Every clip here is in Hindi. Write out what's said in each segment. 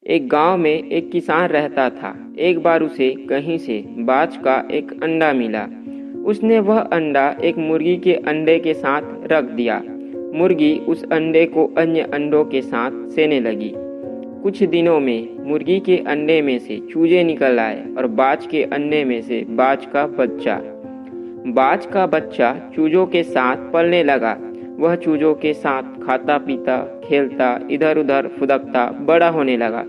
एक गांव में एक किसान रहता था। एक बार उसे कहीं से बाज का एक अंडा मिला। उसने वह अंडा एक मुर्गी के अंडे के साथ रख दिया। मुर्गी उस अंडे को अन्य अंडों के साथ सेने लगी। कुछ दिनों में मुर्गी के अंडे में से चूजे निकल आए और बाज के अंडे में से बाज का बच्चा। बाज का बच्चा चूजों के साथ पलने लगा। वह चूजों के साथ खाता पीता खेलता इधर उधर फुदकता बड़ा होने लगा।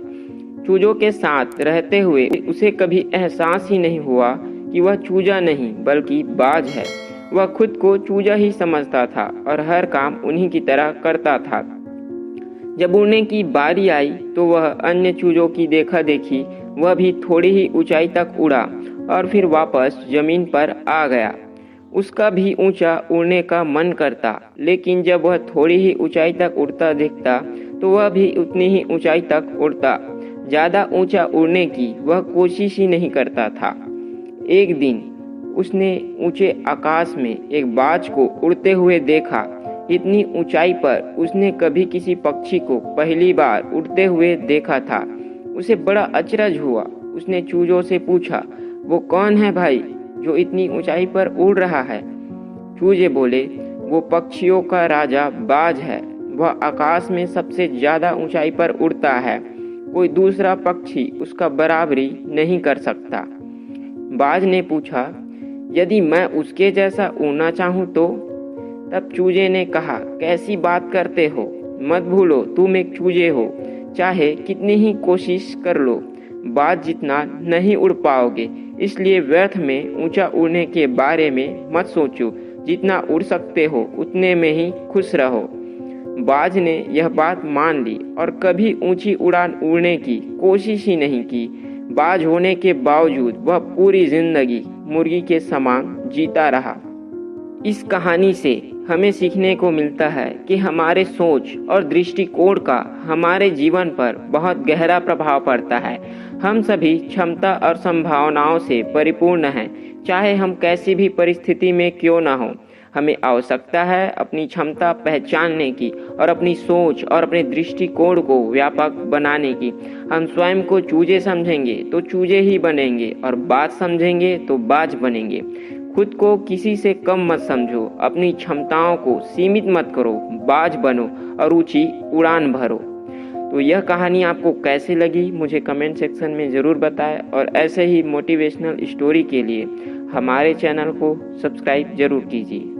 चूजों के साथ रहते हुए उसे कभी एहसास ही नहीं हुआ कि वह चूजा नहीं बल्कि बाज है। वह खुद को चूजा ही समझता था और हर काम उन्हीं की तरह करता था। जब उड़ने की बारी आई तो वह अन्य चूजों की देखा देखी वह भी थोड़ी ही ऊंचाई तक उड़ा और फिर वापस जमीन पर आ गया। उसका भी ऊंचा उड़ने का मन करता, लेकिन जब वह थोड़ी ही ऊंचाई तक उड़ता दिखता तो वह भी उतनी ही ऊंचाई तक उड़ता। ज्यादा ऊंचा उड़ने की वह कोशिश ही नहीं करता था। एक दिन उसने ऊंचे आकाश में एक बाज को उड़ते हुए देखा। इतनी ऊंचाई पर उसने कभी किसी पक्षी को पहली बार उड़ते हुए देखा था। उसे बड़ा अचरज हुआ। उसने चूजों से पूछा, वो कौन है भाई जो इतनी ऊंचाई पर उड़ रहा है? चूजे बोले, वो पक्षियों का राजा बाज है। वह आकाश में सबसे ज्यादा ऊंचाई पर उड़ता है। कोई दूसरा पक्षी उसका बराबरी नहीं कर सकता। बाज ने पूछा, यदि मैं उसके जैसा उड़ना चाहूं तो? तब चूजे ने कहा, कैसी बात करते हो? मत भूलो तुम एक चूजे हो। चाहे कितनी ही कोशिश कर लो, बाज जितना नहीं उड़ पाओगे। इसलिए व्यर्थ में ऊंचा उड़ने के बारे में मत सोचो। जितना उड़ सकते हो उतने में ही खुश रहो। बाज ने यह बात मान ली और कभी ऊंची उड़ान उड़ने की कोशिश ही नहीं की। बाज होने के बावजूद वह पूरी जिंदगी मुर्गी के समान जीता रहा। इस कहानी से हमें सीखने को मिलता है कि हमारे सोच और दृष्टिकोण का हमारे जीवन पर बहुत गहरा प्रभाव पड़ता है। हम सभी क्षमता और संभावनाओं से परिपूर्ण हैं, चाहे हम कैसी भी परिस्थिति में क्यों ना हो। हमें आवश्यकता है अपनी क्षमता पहचानने की और अपनी सोच और अपने दृष्टिकोण को व्यापक बनाने की। हम स्वयं को चूजे समझेंगे तो चूजे ही बनेंगे और बाज समझेंगे तो बाज बनेंगे। खुद को किसी से कम मत समझो, अपनी क्षमताओं को सीमित मत करो, बाज बनो और ऊंची उड़ान भरो। तो यह कहानी आपको कैसी लगी मुझे कमेंट सेक्शन में ज़रूर बताएं और ऐसे ही मोटिवेशनल स्टोरी के लिए हमारे चैनल को सब्सक्राइब जरूर कीजिए।